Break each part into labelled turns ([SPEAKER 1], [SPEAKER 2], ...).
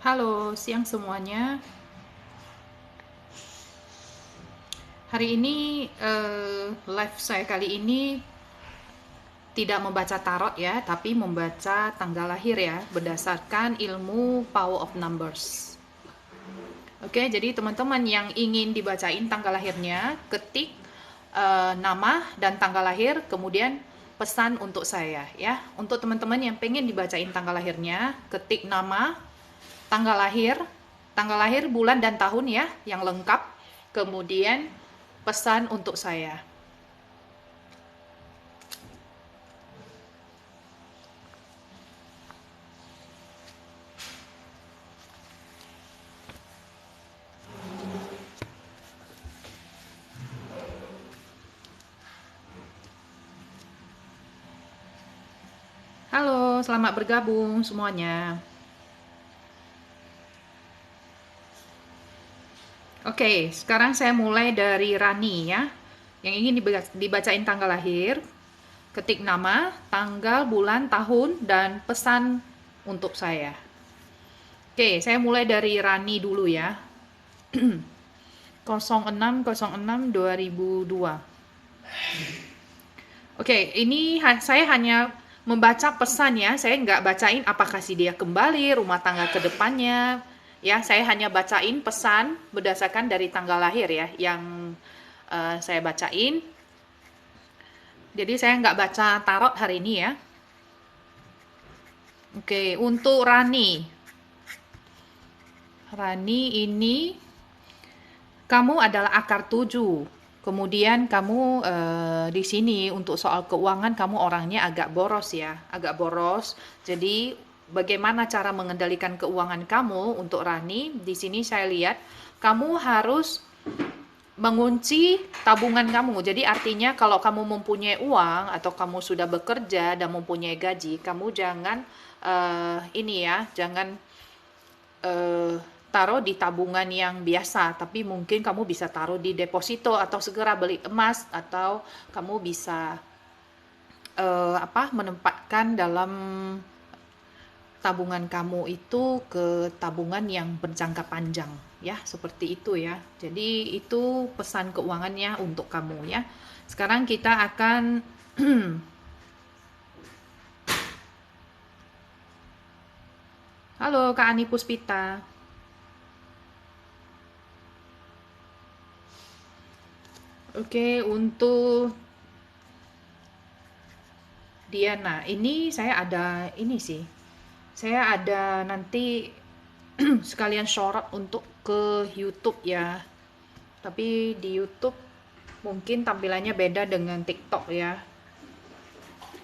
[SPEAKER 1] Halo, siang semuanya. Hari ini live saya kali ini tidak membaca tarot ya, tapi membaca tanggal lahir ya, berdasarkan ilmu Power of Numbers. Oke, jadi teman-teman yang ingin dibacain tanggal lahirnya, ketik nama dan tanggal lahir, kemudian pesan untuk saya ya. Untuk teman-teman yang pengen dibacain tanggal lahirnya, ketik nama, tanggal lahir, bulan dan tahun ya, yang lengkap. Kemudian pesan untuk saya. Halo, selamat bergabung semuanya. Oke, sekarang saya mulai dari Rani ya. Yang ingin dibacain tanggal lahir, ketik nama, tanggal, bulan, tahun, dan pesan untuk saya. Oke, saya mulai dari Rani dulu ya. 06/06/2002. Oke, ini saya hanya membaca pesan ya. Saya nggak bacain apakah si dia kembali, rumah tangga ke depannya. Ya, saya hanya bacain pesan berdasarkan dari tanggal lahir ya, yang saya bacain. Jadi saya nggak baca tarot hari ini ya. Oke, untuk Rani. Rani ini kamu adalah akar 7. Kemudian kamu di sini untuk soal keuangan kamu orangnya agak boros ya, agak boros. Jadi bagaimana cara mengendalikan keuangan kamu untuk Rani? Di sini saya lihat kamu harus mengunci tabungan kamu. Jadi artinya kalau kamu mempunyai uang atau kamu sudah bekerja dan mempunyai gaji, kamu jangan ini ya, jangan eh, taruh di tabungan yang biasa, tapi mungkin kamu bisa taruh di deposito atau segera beli emas atau kamu bisa menempatkan dalam tabungan kamu itu ke tabungan yang berjangka panjang ya, seperti itu ya. Jadi itu pesan keuangannya untuk kamu ya. Sekarang kita akan halo Kak Ani Puspita. Oke, untuk Diana, ini saya ada ini sih. Saya ada nanti sekalian sorot untuk ke YouTube ya. Tapi di YouTube mungkin tampilannya beda dengan TikTok ya.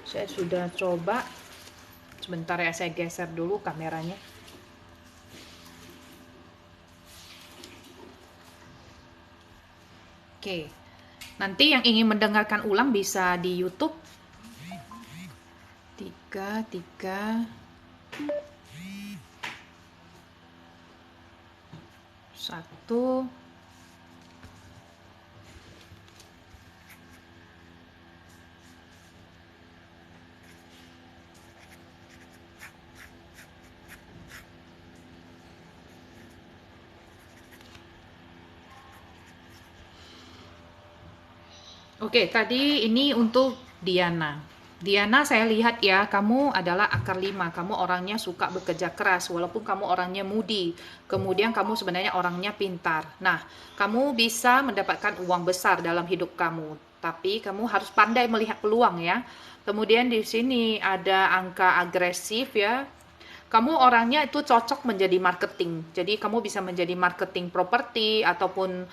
[SPEAKER 1] Saya sudah coba. Sebentar ya, saya geser dulu kameranya. Oke. Nanti yang ingin mendengarkan ulang bisa di YouTube. 3 1. Oke, tadi ini untuk Diana. Diana, saya lihat ya, kamu adalah akar 5. Kamu orangnya suka bekerja keras, walaupun kamu orangnya moody. Kemudian kamu sebenarnya orangnya pintar. Nah, kamu bisa mendapatkan uang besar dalam hidup kamu. Tapi kamu harus pandai melihat peluang ya. Kemudian di sini ada angka agresif ya. Kamu orangnya itu cocok menjadi marketing. Jadi kamu bisa menjadi marketing properti ataupun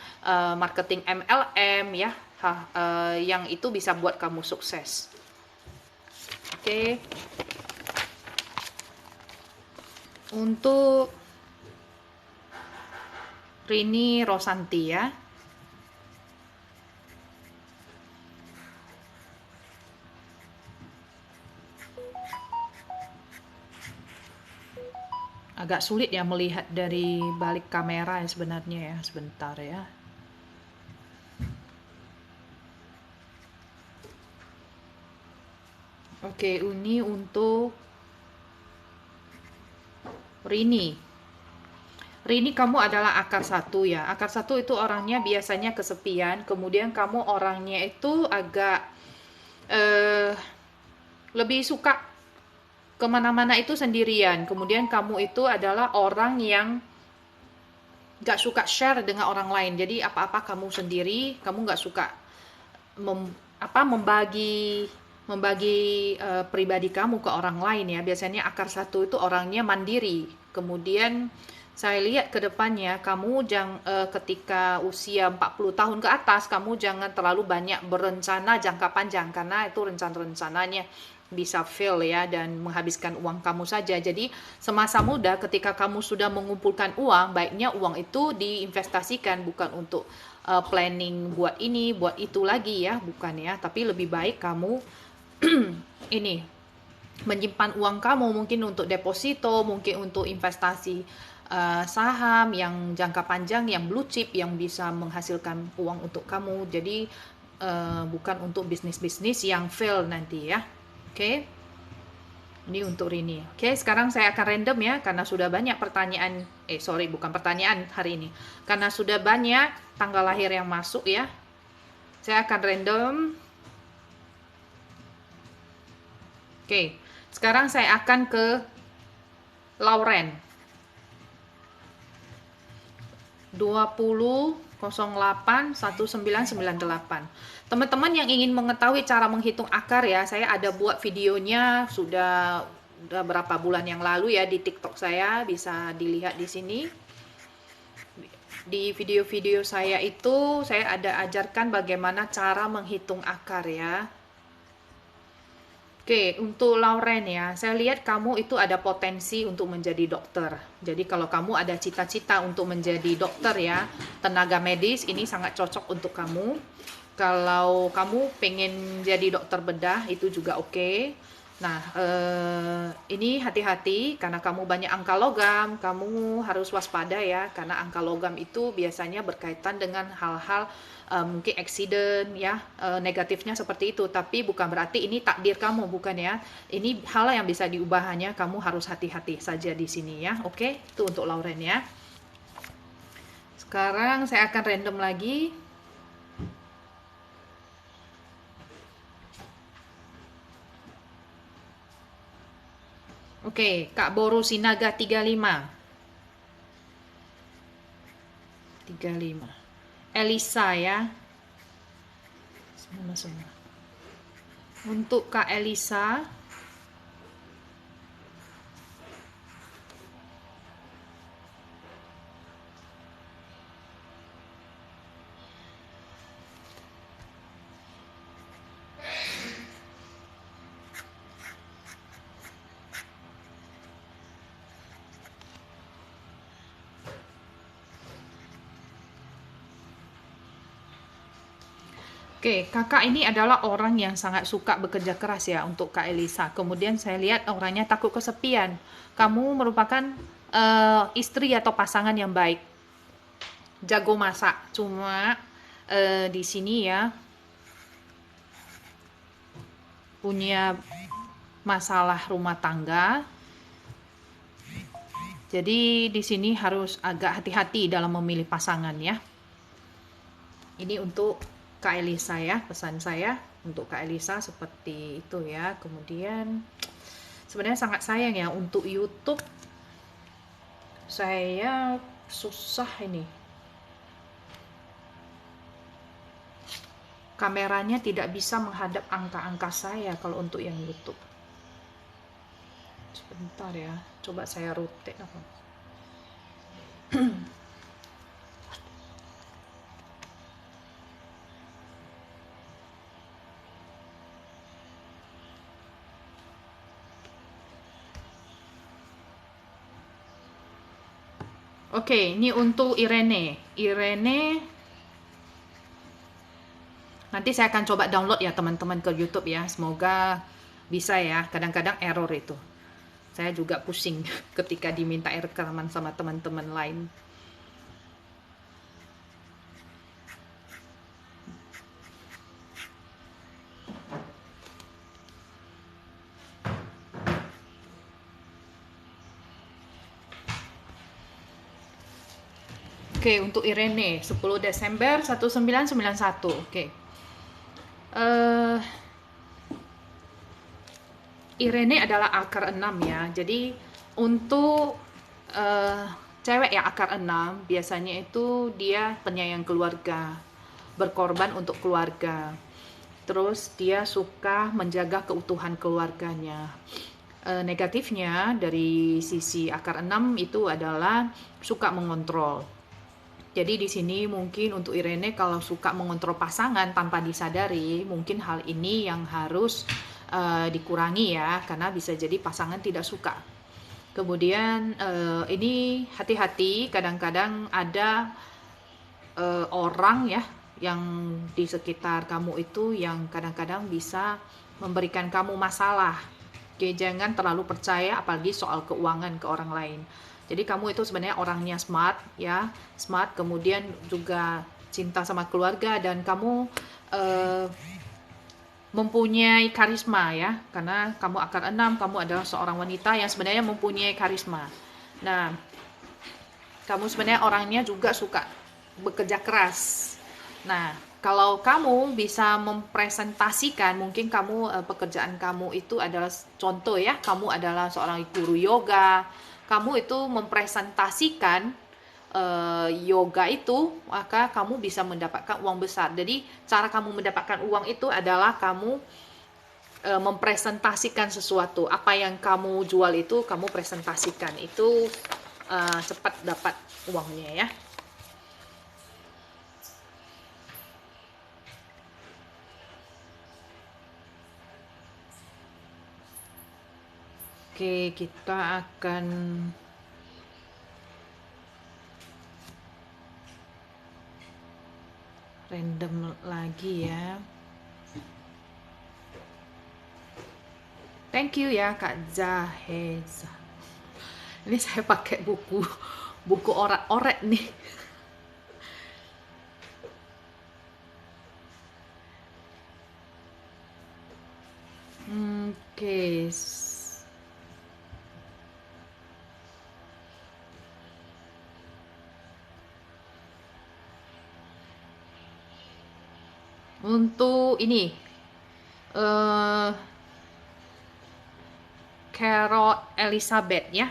[SPEAKER 1] marketing MLM ya. Yang itu bisa buat kamu sukses. Oke. Untuk Rini Rosanti ya. Agak sulit ya melihat dari balik kamera ya sebenarnya ya. Sebentar ya. Oke, ini untuk Rini. Rini, kamu adalah akar satu ya. Akar satu itu orangnya biasanya kesepian, kemudian kamu orangnya itu agak eh, lebih suka kemana-mana itu sendirian. Kemudian kamu itu adalah orang yang gak suka share dengan orang lain. Jadi apa-apa kamu sendiri, kamu gak suka membagi pribadi kamu ke orang lain ya. Biasanya akar satu itu orangnya mandiri. Kemudian saya lihat ke depannya kamu ketika usia 40 tahun ke atas kamu jangan terlalu banyak berencana jangka panjang karena itu rencana-rencananya bisa fail ya dan menghabiskan uang kamu saja. Jadi semasa muda ketika kamu sudah mengumpulkan uang, baiknya uang itu diinvestasikan bukan untuk planning buat ini, buat itu lagi ya, bukan ya. Tapi lebih baik kamu ini menyimpan uang kamu mungkin untuk deposito, mungkin untuk investasi saham yang jangka panjang, yang blue chip, yang bisa menghasilkan uang untuk kamu. Jadi bukan untuk bisnis-bisnis yang fail nanti ya. Oke. Ini untuk Rini. Oke, sekarang saya akan random ya karena sudah banyak pertanyaan. Bukan pertanyaan hari ini. Karena sudah banyak tanggal lahir yang masuk ya. Saya akan random. Oke. Sekarang saya akan ke Lauren. 20081998. Teman-teman yang ingin mengetahui cara menghitung akar ya, saya ada buat videonya sudah berapa bulan yang lalu ya di TikTok saya, bisa dilihat di sini. Di video-video saya itu saya ada ajarkan bagaimana cara menghitung akar ya. Oke, untuk Lauren ya, saya lihat kamu itu ada potensi untuk menjadi dokter. Jadi kalau kamu ada cita-cita untuk menjadi dokter ya, tenaga medis ini sangat cocok untuk kamu. Kalau kamu pengen jadi dokter bedah itu juga oke. Nah, ini hati-hati karena kamu banyak angka logam, kamu harus waspada ya, karena angka logam itu biasanya berkaitan dengan hal-hal mungkin accident ya, negatifnya seperti itu. Tapi bukan berarti ini takdir kamu, bukan ya. Ini hal yang bisa diubah, hanya kamu harus hati-hati saja di sini ya. Oke, itu untuk Lauren ya. Sekarang saya akan random lagi. Oke, Kak Boru Sinaga 35. Elisa ya. Semua. Untuk Kak Elisa, oke, kakak ini adalah orang yang sangat suka bekerja keras ya untuk Kak Elisa. Kemudian saya lihat orangnya takut kesepian. Kamu merupakan istri atau pasangan yang baik. Jago masak. Cuma di sini ya punya masalah rumah tangga. Jadi di sini harus agak hati-hati dalam memilih pasangan ya. Ini untuk Kak Elisa ya, pesan saya untuk Kak Elisa seperti itu ya. Kemudian sebenarnya sangat sayang ya untuk YouTube saya susah ini. Kameranya tidak bisa menghadap angka-angka saya kalau untuk yang YouTube. Sebentar ya, coba saya rotate apa. Oke, ini untuk Irene. Nanti saya akan coba download ya teman-teman ke YouTube ya. Semoga bisa ya. Kadang-kadang error itu. Saya juga pusing ketika diminta rekaman sama teman-teman lain. Oke, untuk Irene 10 Desember 1991. Oke. Eh Irene adalah akar 6 ya. Jadi untuk eh, cewek yang akar 6 biasanya itu dia penyayang keluarga, berkorban untuk keluarga. Terus dia suka menjaga keutuhan keluarganya. Negatifnya dari sisi akar 6 itu adalah suka mengontrol. Jadi di sini mungkin untuk Irene kalau suka mengontrol pasangan tanpa disadari, mungkin hal ini yang harus dikurangi ya, karena bisa jadi pasangan tidak suka. Kemudian ini hati-hati, kadang-kadang ada orang ya yang di sekitar kamu itu yang kadang-kadang bisa memberikan kamu masalah. Oke, jangan terlalu percaya apalagi soal keuangan ke orang lain. Jadi kamu itu sebenarnya orangnya smart ya, smart, kemudian juga cinta sama keluarga, dan kamu uh, mempunyai karisma ya, karena kamu akar 6, kamu adalah seorang wanita yang sebenarnya mempunyai karisma. Nah, kamu sebenarnya orangnya juga suka bekerja keras. Nah, kalau kamu bisa mempresentasikan, mungkin kamu pekerjaan kamu itu adalah contoh ya, kamu adalah seorang guru yoga, kamu itu mempresentasikan yoga itu, maka kamu bisa mendapatkan uang besar. Jadi cara kamu mendapatkan uang itu adalah kamu mempresentasikan sesuatu. Apa yang kamu jual itu kamu presentasikan, itu cepat dapat uangnya ya. Oke, kita akan random lagi ya. Thank you ya Kak Zaheza. Ini saya pakai buku orat-oret nih. Oke. Untuk ini Carol Elizabeth ya.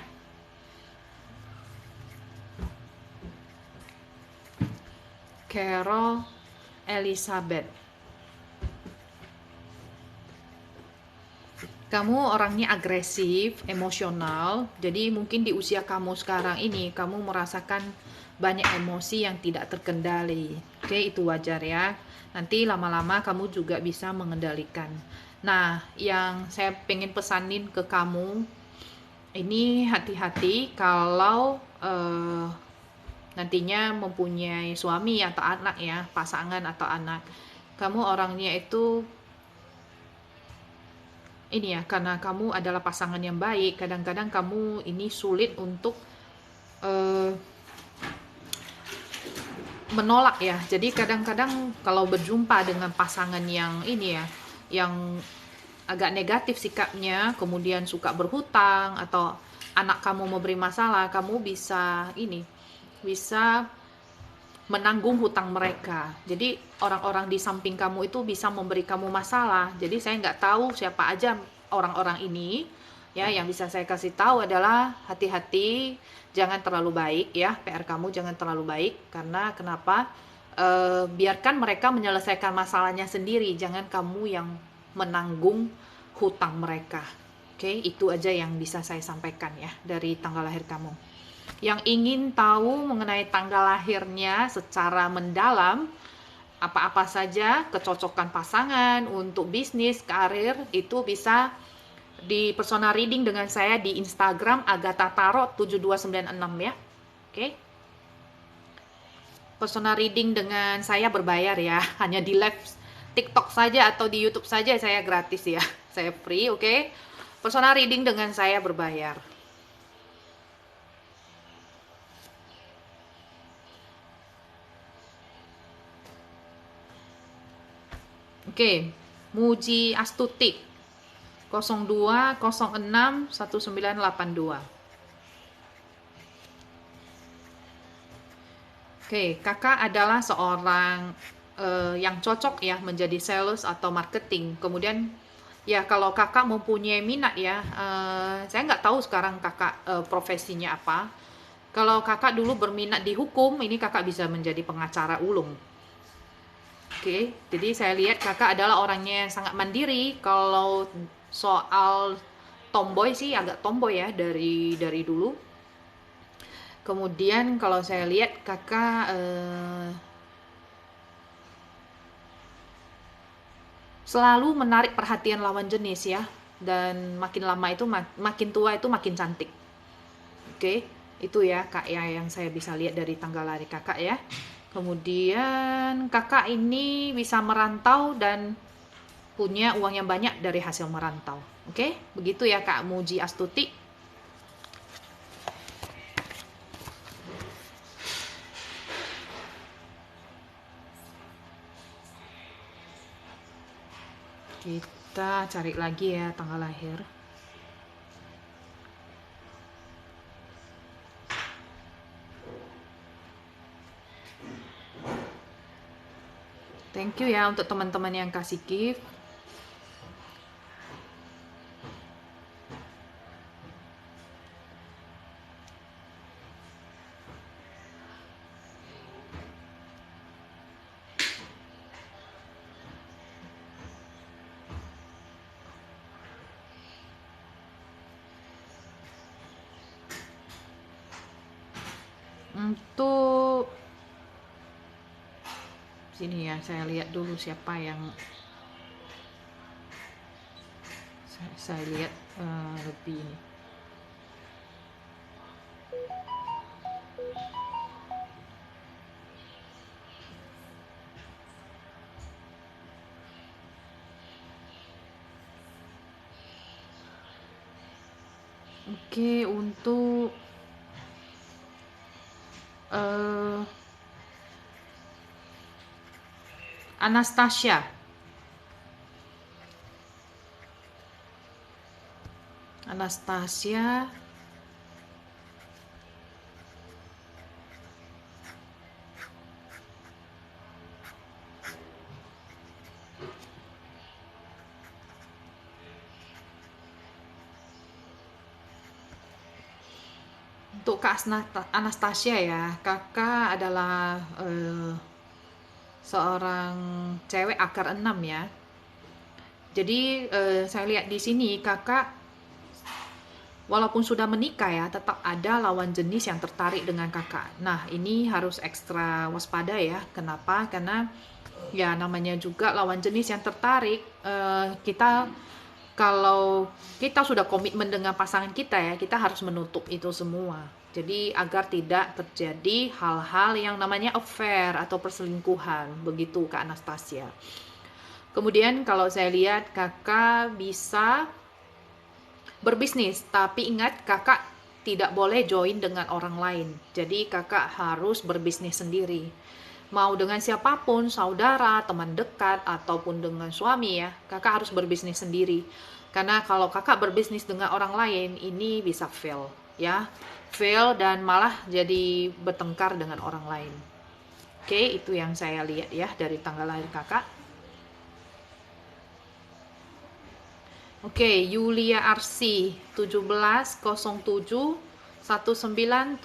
[SPEAKER 1] Carol Elizabeth. Kamu orangnya agresif, emosional. Jadi mungkin di usia kamu sekarang ini kamu merasakan banyak emosi yang tidak terkendali. Oke, itu wajar ya. Nanti lama-lama kamu juga bisa mengendalikan. Nah, yang saya pengen pesanin ke kamu, ini hati-hati kalau nantinya mempunyai suami atau anak ya, pasangan atau anak. Kamu orangnya itu ini ya, karena kamu adalah pasangan yang baik, kadang-kadang kamu ini sulit untuk menolak ya. Jadi kadang-kadang kalau berjumpa dengan pasangan yang ini ya, yang agak negatif sikapnya, kemudian suka berhutang, atau anak kamu memberi masalah, kamu bisa bisa menanggung hutang mereka. Jadi orang-orang di samping kamu itu bisa memberi kamu masalah. Jadi saya nggak tahu siapa aja orang-orang ini ya. Yang bisa saya kasih tahu adalah hati-hati, jangan terlalu baik ya. PR kamu jangan terlalu baik, karena kenapa? Biarkan mereka menyelesaikan masalahnya sendiri, jangan kamu yang menanggung hutang mereka. Oke, itu aja yang bisa saya sampaikan ya dari tanggal lahir kamu. Yang ingin tahu mengenai tanggal lahirnya secara mendalam, apa-apa saja kecocokan pasangan untuk bisnis, karir, itu bisa di personal reading dengan saya di Instagram Agatha Tarot 7296 ya. Oke. Personal reading dengan saya berbayar ya, hanya di live TikTok saja atau di YouTube saja saya gratis ya. Saya free, oke. Personal reading dengan saya berbayar. Oke, Muji Astuti 02061982. Oke, kakak adalah seorang yang cocok ya menjadi sales atau marketing. Kemudian ya kalau kakak mempunyai minat ya, saya nggak tahu sekarang kakak profesinya apa. Kalau kakak dulu berminat di hukum, ini kakak bisa menjadi pengacara ulung. Oke, jadi saya lihat kakak adalah orangnya yang sangat mandiri. Kalau soal tomboy sih agak tomboy ya dari dulu. Kemudian kalau saya lihat kakak selalu menarik perhatian lawan jenis ya. Dan makin lama itu makin tua itu makin cantik. Oke, itu ya kak ya yang saya bisa lihat dari tanggal lahir kakak ya. Kemudian kakak ini bisa merantau dan punya uang yang banyak dari hasil merantau. Oke, begitu ya Kak Muji Astuti. Kita cari lagi ya tanggal lahir. Thank you ya untuk teman-teman yang kasih gift. Untuk sini ya, saya lihat dulu siapa yang saya lihat lebih ini. Oke, untuk Anastasia. Anastasia. Untuk Kak Anastasia ya, kakak adalah seorang cewek akar 6 ya. Jadi saya lihat di sini kakak walaupun sudah menikah ya, tetap ada lawan jenis yang tertarik dengan kakak. Nah, ini harus ekstra waspada ya. Kenapa? Karena ya namanya juga lawan jenis yang tertarik. Kita kalau kita sudah komitmen dengan pasangan kita ya, kita harus menutup itu semua. Jadi agar tidak terjadi hal-hal yang namanya affair atau perselingkuhan. Begitu Kak Anastasia. Kemudian kalau saya lihat kakak bisa berbisnis, tapi ingat kakak tidak boleh join dengan orang lain. Jadi kakak harus berbisnis sendiri. Mau dengan siapapun, saudara, teman dekat, ataupun dengan suami ya, kakak harus berbisnis sendiri. Karena kalau kakak berbisnis dengan orang lain, ini bisa fail ya. Fail dan malah jadi bertengkar dengan orang lain. Oke, itu yang saya lihat ya dari tanggal lahir kakak. Oke, Yulia Arsi 1707 1979.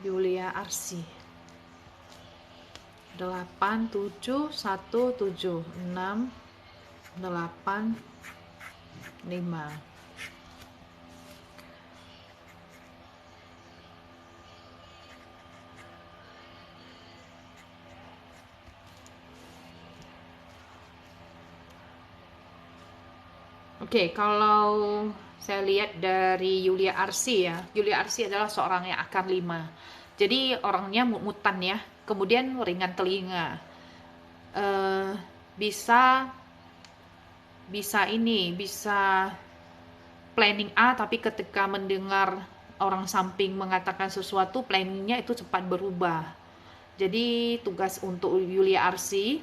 [SPEAKER 1] Yulia Arsi 8717685. Oke, kalau saya lihat dari Yulia Arsi ya, Yulia Arsi adalah seorang yang akar 5. Jadi orangnya mut-mutan ya, kemudian ringan telinga. Bisa bisa planning A, tapi ketika mendengar orang samping mengatakan sesuatu, planningnya itu cepat berubah. Jadi tugas untuk Yulia Arsi,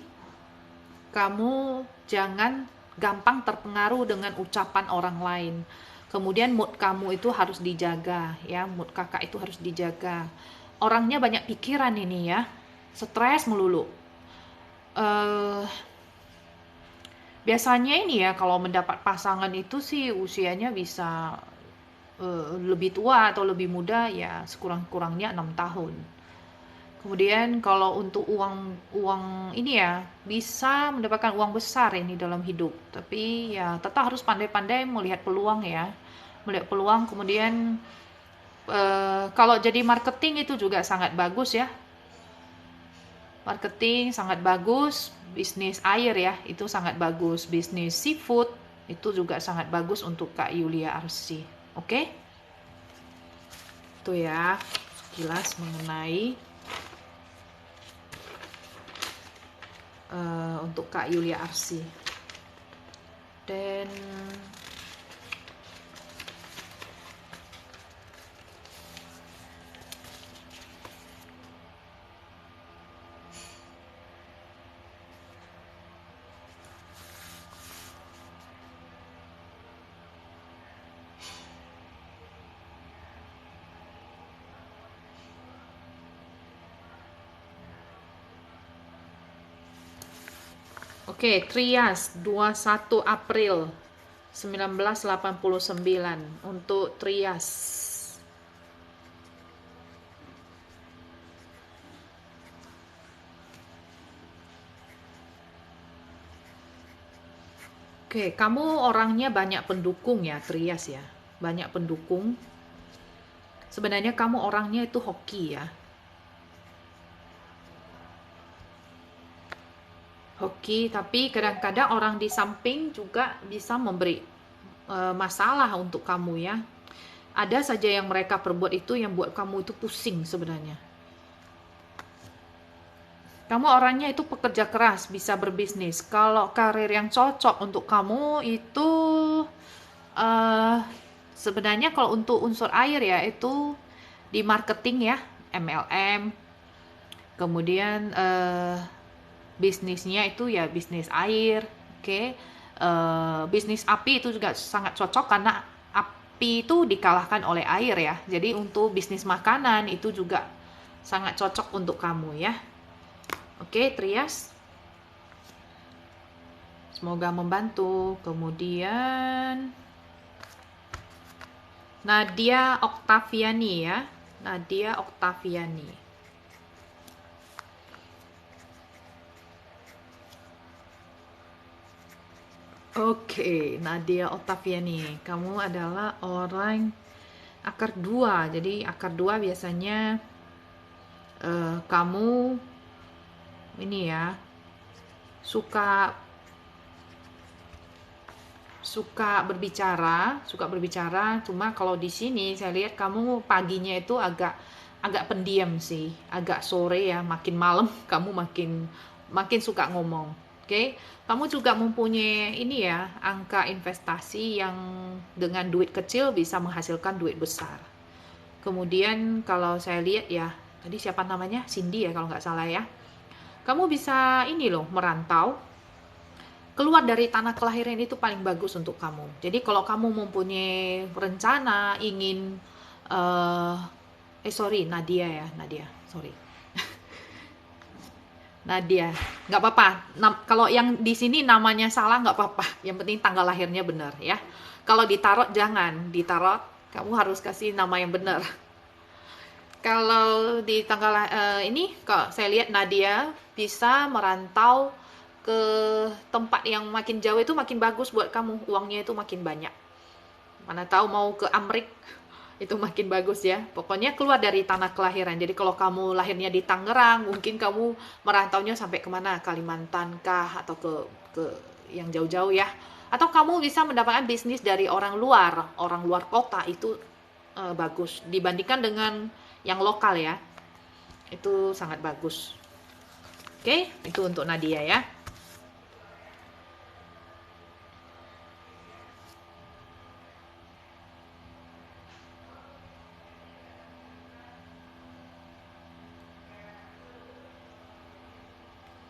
[SPEAKER 1] kamu jangan gampang terpengaruh dengan ucapan orang lain. Kemudian mood kamu itu harus dijaga ya, mood kakak itu harus dijaga. Orangnya banyak pikiran ini ya, stres melulu. Eh, Biasanya ini ya kalau mendapat pasangan itu sih usianya bisa lebih tua atau lebih muda ya sekurang-kurangnya 6 tahun. Kemudian kalau untuk uang ini ya bisa mendapatkan uang besar ini dalam hidup. Tapi ya tetap harus pandai-pandai melihat peluang ya. Melihat peluang kemudian kalau jadi marketing itu juga sangat bagus ya. Marketing sangat bagus, bisnis air ya itu sangat bagus, bisnis seafood itu juga sangat bagus untuk Kak Yulia Arsy. Oke? Itu ya sekilas mengenai untuk Kak Yulia Arsy. Dan oke, Trias 21 April 1989 untuk Trias. Oke, kamu orangnya banyak pendukung ya, Trias ya. Banyak pendukung. Sebenarnya kamu orangnya itu hoki ya. Hoki, tapi kadang-kadang orang di samping juga bisa memberi masalah untuk kamu ya. Ada saja yang mereka perbuat itu yang buat kamu itu pusing sebenarnya. Kamu orangnya itu pekerja keras, bisa berbisnis. Kalau karir yang cocok untuk kamu itu uh, sebenarnya kalau untuk unsur air ya itu di marketing ya, MLM. Kemudian bisnisnya itu ya bisnis air, oke. Bisnis api itu juga sangat cocok karena api itu dikalahkan oleh air ya. Jadi untuk bisnis makanan itu juga sangat cocok untuk kamu ya. Oke, Trias. Semoga membantu. Kemudian Nadia Oktaviani ya. Nadia Oktaviani. Oke, Nadia Oktaviani. Kamu adalah orang akar 2. Jadi akar 2 biasanya kamu ini ya suka berbicara. Cuma kalau di sini saya lihat kamu paginya itu agak pendiam sih, agak sore ya, makin malam kamu makin suka ngomong. Oke, kamu juga mempunyai ini ya, angka investasi yang dengan duit kecil bisa menghasilkan duit besar. Kemudian kalau saya lihat ya, tadi siapa namanya? Cindy ya kalau nggak salah ya. Kamu bisa ini loh, merantau. Keluar dari tanah kelahiran itu paling bagus untuk kamu. Jadi kalau kamu mempunyai rencana ingin sorry Nadia ya, Nadia, sorry. Nadia, nggak apa-apa. Kalau yang di sini namanya salah nggak apa-apa. Yang penting tanggal lahirnya benar ya. Kalau ditarot jangan, ditarot kamu harus kasih nama yang benar. Kalau di tanggal ini, kalau saya lihat Nadia bisa merantau ke tempat yang makin jauh itu makin bagus buat kamu, uangnya itu makin banyak. Mana tahu mau ke Amrik itu makin bagus ya. Pokoknya keluar dari tanah kelahiran. Jadi kalau kamu lahirnya di Tangerang, mungkin kamu merantaunya sampai kemana? Kalimantan kah atau ke yang jauh-jauh ya. Atau kamu bisa mendapatkan bisnis dari orang luar kota itu bagus dibandingkan dengan yang lokal ya. Itu sangat bagus. Oke, itu untuk Nadia ya.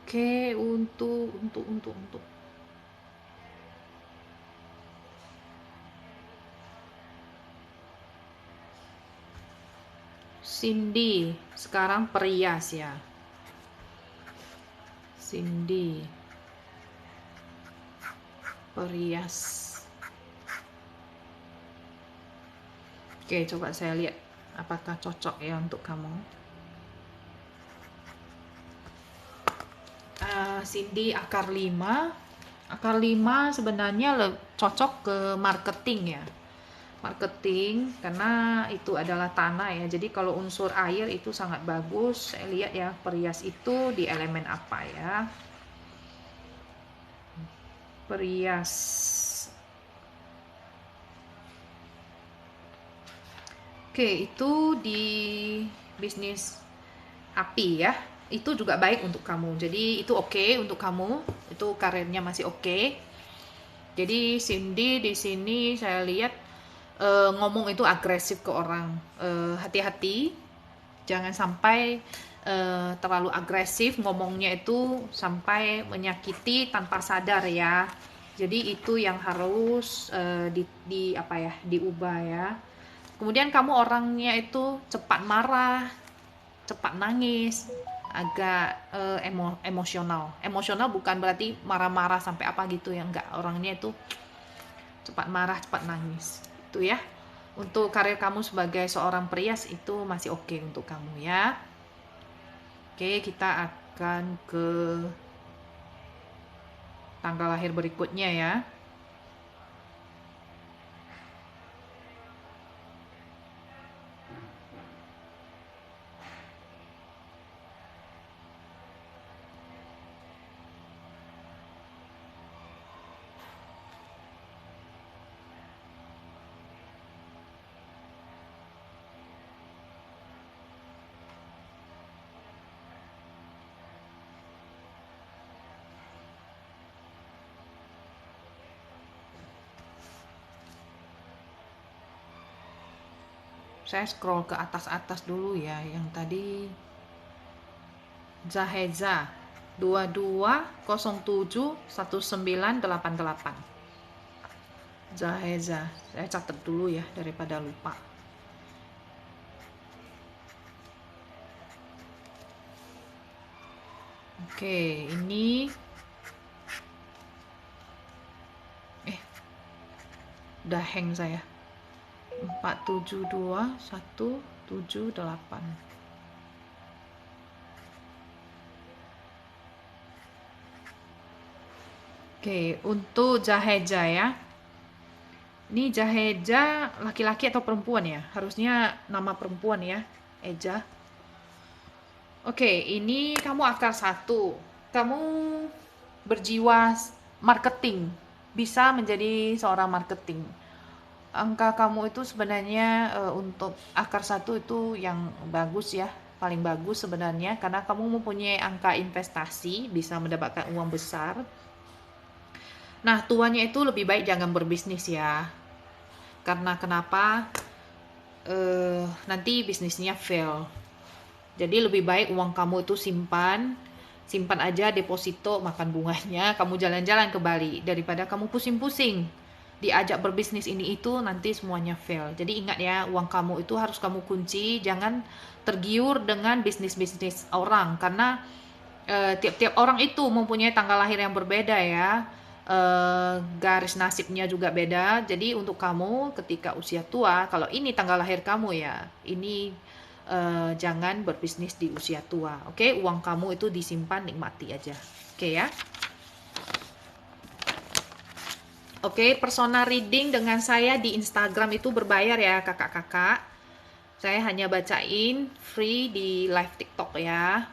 [SPEAKER 1] Oke, untuk Cindy, sekarang perias ya. Cindy, perias. Oke, coba saya lihat apakah cocok ya untuk kamu. Cindy akar 5. Akar 5 sebenarnya cocok ke marketing ya. Marketing karena itu adalah tanah ya. Jadi kalau unsur air itu sangat bagus. Saya lihat ya, perias itu di elemen apa ya? Perias. Oke, itu di bisnis api ya. Itu juga baik untuk kamu. Jadi itu oke untuk kamu. Itu karirnya masih oke. Jadi Cindy di sini saya lihat ngomong itu agresif ke orang. Hati-hati, jangan sampai terlalu agresif ngomongnya itu sampai menyakiti tanpa sadar ya. Jadi itu yang harus di apa ya, diubah ya. Kemudian kamu orangnya itu cepat marah, cepat nangis, agak emosional. Emosional bukan berarti marah-marah sampai apa gitu ya, enggak. Orangnya itu cepat marah, cepat nangis. Itu ya. Untuk karir kamu sebagai seorang perias itu masih oke untuk kamu ya. Oke, kita akan ke tanggal lahir berikutnya ya. Saya scroll ke atas-atas dulu ya. Yang tadi Zaheza 22071988. Zaheza. Saya catat dulu ya daripada lupa. Oke, ini udah hang saya. 472178. Oke, untuk Jaheja ya. Ini Jaheja laki-laki atau perempuan ya? Harusnya nama perempuan ya, Eja. Oke, ini kamu akar 1. Kamu berjiwa marketing, bisa menjadi seorang marketing. Angka kamu itu sebenarnya untuk akar 1 itu yang bagus ya, paling bagus sebenarnya, karena kamu mempunyai angka investasi, bisa mendapatkan uang besar. Nah, tuannya itu lebih baik jangan berbisnis ya. Karena kenapa? Nanti bisnisnya fail. Jadi lebih baik uang kamu itu simpan aja deposito, makan bunganya, kamu jalan-jalan ke Bali daripada kamu pusing-pusing diajak berbisnis ini itu nanti semuanya fail. Jadi ingat ya, uang kamu itu harus kamu kunci, jangan tergiur dengan bisnis-bisnis orang karena tiap-tiap orang itu mempunyai tanggal lahir yang berbeda ya. Garis nasibnya juga beda. Jadi untuk kamu ketika usia tua, kalau ini tanggal lahir kamu ya, ini jangan berbisnis di usia tua. Oke, uang kamu itu disimpan, nikmati aja. Oke ya. Oke, personal reading dengan saya di Instagram itu berbayar ya kakak-kakak. Saya hanya bacain free di live TikTok ya.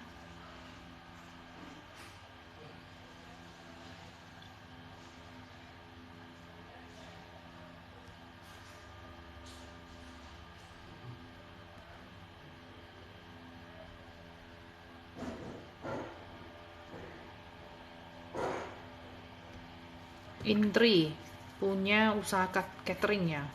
[SPEAKER 1] Indri punya usaha catering ya.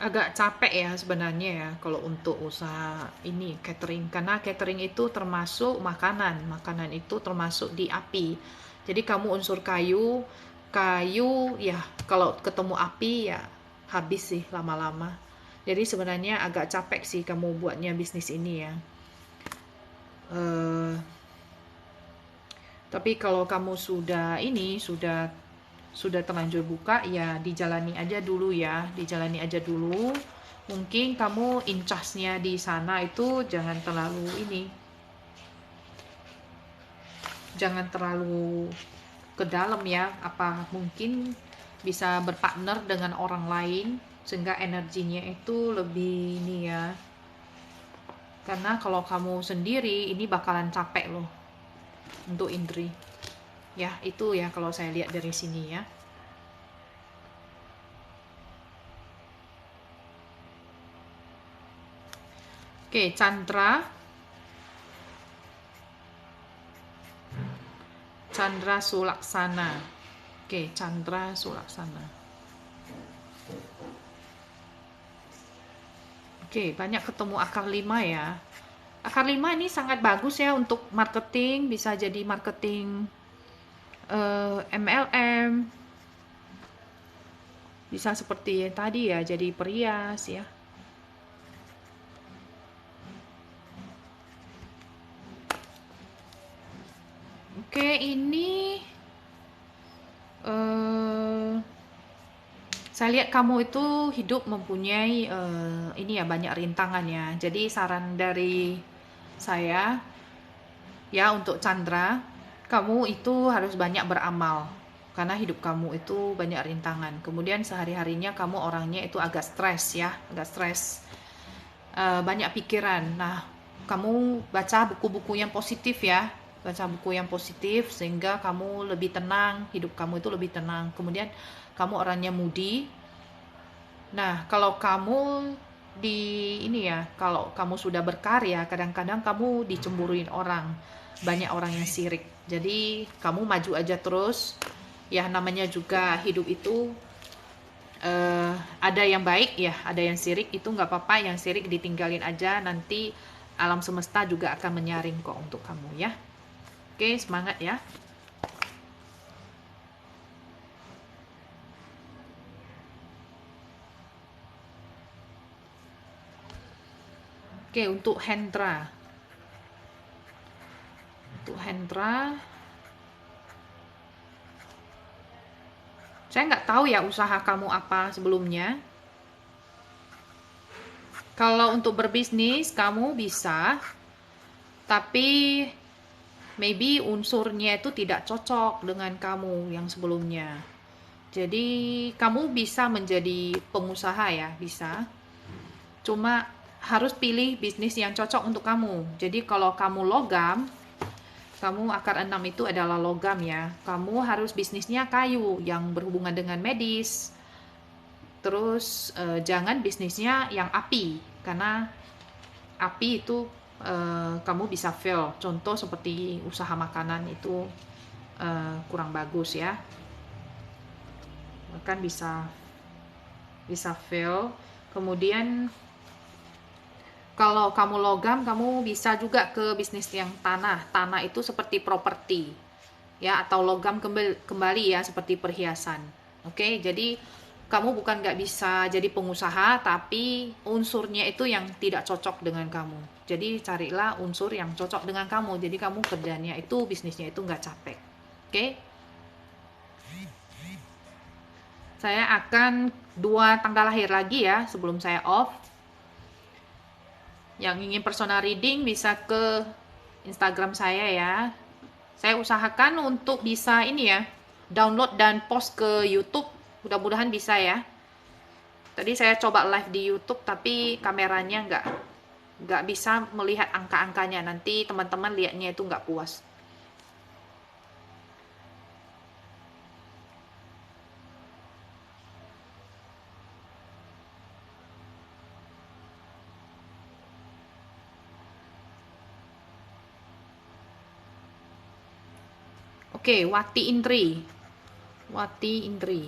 [SPEAKER 1] agak capek ya sebenarnya ya kalau untuk usaha ini catering, karena catering itu termasuk makanan, makanan itu termasuk di api. Jadi kamu unsur kayu, kayu ya kalau ketemu api ya habis sih lama-lama. Jadi sebenarnya agak capek sih kamu buatnya bisnis ini ya. eh tapi kalau kamu sudah ini sudah terlanjur buka ya dijalani aja dulu ya, dijalani aja dulu. Mungkin kamu incasnya di sana itu jangan terlalu ke dalam ya, apa mungkin bisa berpartner dengan orang lain sehingga energinya itu lebih ini ya, karena kalau kamu sendiri ini bakalan capek loh untuk Indri ya. Itu ya kalau saya lihat dari sini ya. Oke, Chandra Sulaksana. Oke, Chandra Sulaksana. Oke, banyak ketemu akar 5 ya. Akar 5 ini sangat bagus ya untuk marketing, bisa jadi marketing MLM. Bisa seperti tadi ya, jadi perias ya. Oke, ini saya lihat kamu itu hidup mempunyai ini ya banyak rintangan ya. Jadi saran dari saya ya untuk Chandra, kamu itu harus banyak beramal karena hidup kamu itu banyak rintangan. Kemudian sehari-harinya kamu orangnya itu agak stres ya, agak stres, banyak pikiran. Nah, kamu baca buku-buku yang positif ya, baca buku yang positif sehingga kamu lebih tenang, hidup kamu itu lebih tenang. Kemudian kamu orangnya moody. Nah, kalau kamu di ini ya, kalau kamu sudah berkarya, kadang-kadang kamu dicemburuin orang, banyak orang yang sirik. Jadi kamu maju aja terus. Ya namanya juga hidup itu ada yang baik ya, ada yang sirik, itu nggak apa-apa. Yang sirik ditinggalin aja, nanti alam semesta juga akan menyaring kok untuk kamu ya. Oke, semangat ya. Oke, untuk Hendra. Untuk Hendra, saya nggak tahu ya usaha kamu apa sebelumnya. Kalau untuk berbisnis, kamu bisa, tapi maybe unsurnya itu tidak cocok dengan kamu yang sebelumnya. Jadi kamu bisa menjadi pengusaha ya, bisa. Cuma harus pilih bisnis yang cocok untuk kamu. Jadi kalau kamu logam, kamu akar 6 itu adalah logam ya. Kamu harus bisnisnya kayu yang berhubungan dengan medis. Terus jangan bisnisnya yang api, karena api itu kamu bisa fail. Contoh seperti usaha makanan itu kurang bagus ya. Bahkan bisa fail. Kemudian kalau kamu logam, kamu bisa juga ke bisnis yang tanah. Tanah itu seperti properti ya, atau logam kembali ya seperti perhiasan. Oke, jadi kamu bukan nggak bisa jadi pengusaha, tapi unsurnya itu yang tidak cocok dengan kamu. Jadi carilah unsur yang cocok dengan kamu. Jadi kamu kerjanya itu, bisnisnya itu nggak capek. Oke? Saya akan 2 tanggal lahir lagi ya sebelum saya off. Yang ingin personal reading bisa ke Instagram saya ya. Saya usahakan untuk bisa ini ya, download dan post ke YouTube. Mudah-mudahan bisa ya. Tadi saya coba live di YouTube tapi kameranya nggak bisa melihat angka-angkanya. Nanti teman-teman lihatnya itu nggak puas. Oke, Wati Indri. Wati Indri.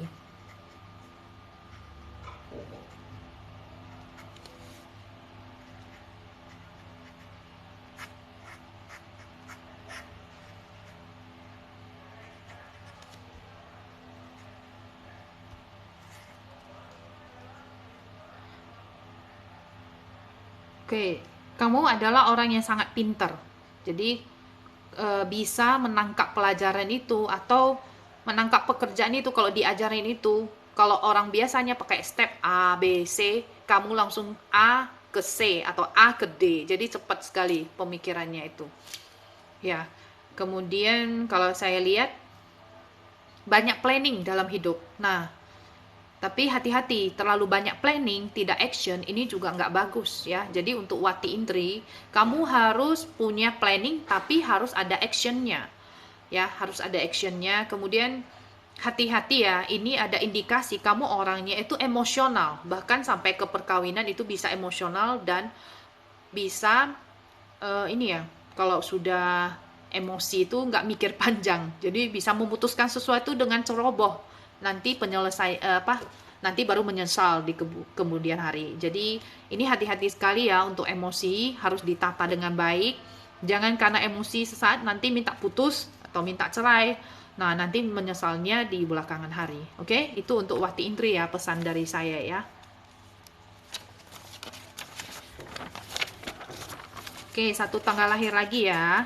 [SPEAKER 1] Oke, kamu adalah orang yang sangat pintar. Jadi bisa menangkap pelajaran itu atau menangkap pekerjaan itu kalau diajarin itu. Kalau orang biasanya pakai step A, B, C, kamu langsung A ke C atau A ke D. Jadi cepat sekali pemikirannya itu. Ya. Kemudian kalau saya lihat banyak planning dalam hidup. Nah, tapi hati-hati, terlalu banyak planning, tidak action, ini juga nggak bagus ya. Jadi untuk Wati Indri, kamu harus punya planning, tapi harus ada actionnya. Ya, harus ada actionnya. Kemudian hati-hati ya, ini ada indikasi kamu orangnya itu emosional. Bahkan sampai ke perkawinan itu bisa emosional dan bisa ini ya, kalau sudah emosi itu nggak mikir panjang, jadi bisa memutuskan sesuatu dengan ceroboh, nanti nanti baru menyesal di kemudian hari. Jadi ini hati-hati sekali ya, untuk emosi harus ditata dengan baik, jangan karena emosi sesaat nanti minta putus atau minta cerai, nah nanti menyesalnya di belakangan hari. Oke, itu untuk Wati Indri ya, pesan dari saya ya. Oke, satu tanggal lahir lagi ya.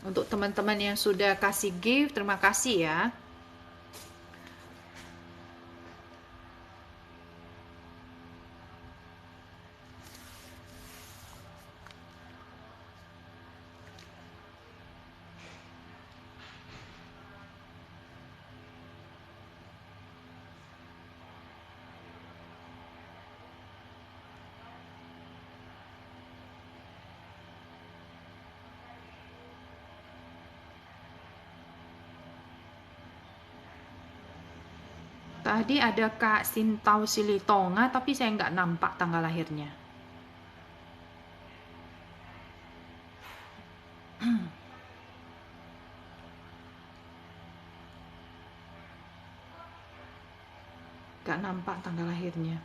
[SPEAKER 1] Untuk teman-teman yang sudah kasih gift, terima kasih ya. Tadi ada Kak Sintau Silitonga, tapi saya nggak nampak tanggal lahirnya. Nggak nampak tanggal lahirnya.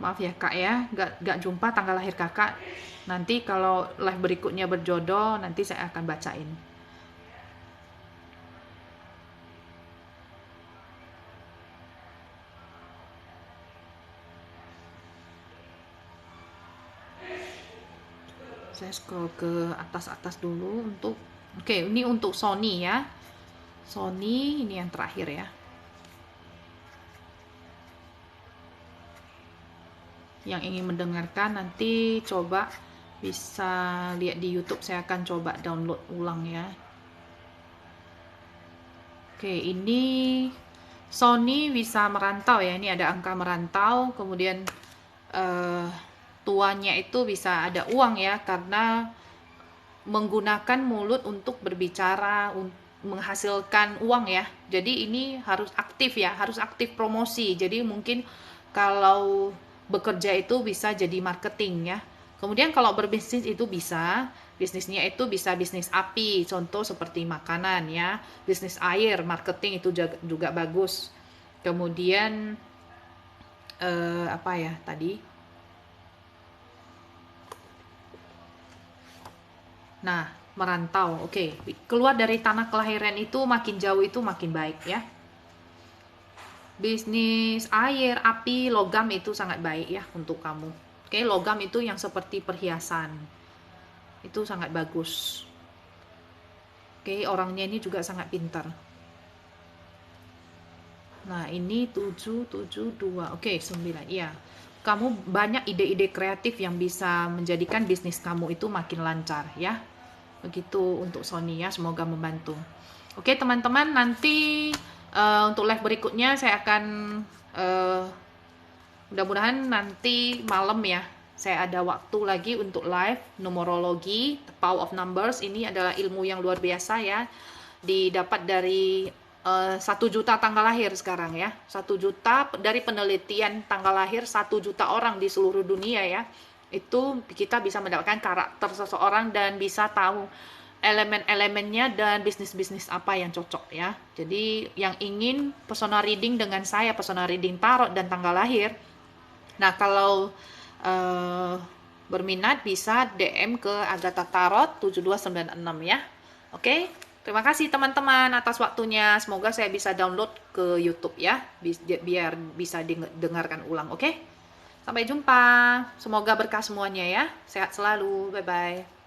[SPEAKER 1] Maaf ya Kak ya, nggak jumpa tanggal lahir kakak. Nanti kalau live berikutnya berjodoh, nanti saya akan bacain. Saya scroll ke atas-atas dulu untuk, oke, ini untuk Sony ya. Sony ini yang terakhir ya. Yang ingin mendengarkan nanti coba bisa lihat di YouTube, saya akan coba download ulang ya. Oke, ini Sony bisa merantau ya. Ini ada angka merantau, kemudian tuannya itu bisa ada uang ya, karena menggunakan mulut untuk berbicara, menghasilkan uang ya. Jadi ini harus aktif ya, harus aktif promosi. Jadi mungkin kalau bekerja itu bisa jadi marketing ya. Kemudian kalau berbisnis itu bisa, bisnisnya itu bisa bisnis api, contoh seperti makanan ya, bisnis air, marketing itu juga bagus. Kemudian apa ya tadi? Nah, merantau. Oke, keluar dari tanah kelahiran itu makin jauh itu makin baik ya. Bisnis air, api, logam itu sangat baik ya untuk kamu. Oke, logam itu yang seperti perhiasan. Itu sangat bagus. Oke, orangnya ini juga sangat pintar. Nah, ini 772. Oke, 9. Iya. Kamu banyak ide-ide kreatif yang bisa menjadikan bisnis kamu itu makin lancar ya. Begitu untuk Sony ya, semoga membantu. Oke teman-teman, nanti untuk live berikutnya saya akan mudah-mudahan nanti malam ya, saya ada waktu lagi untuk live numerologi, power of numbers. Ini adalah ilmu yang luar biasa ya, didapat dari 1 juta tanggal lahir sekarang ya, 1 juta dari penelitian tanggal lahir 1 juta orang di seluruh dunia ya. Itu kita bisa mendapatkan karakter seseorang dan bisa tahu elemen-elemennya dan bisnis-bisnis apa yang cocok ya. Jadi yang ingin personal reading dengan saya, personal reading tarot dan tanggal lahir, nah kalau berminat bisa DM ke Agatha Tarot 7296 ya. Oke. Terima kasih teman-teman atas waktunya. Semoga saya bisa download ke YouTube ya, biar bisa dengarkan ulang. Oke. Sampai jumpa. Semoga berkah semuanya ya. Sehat selalu. Bye bye.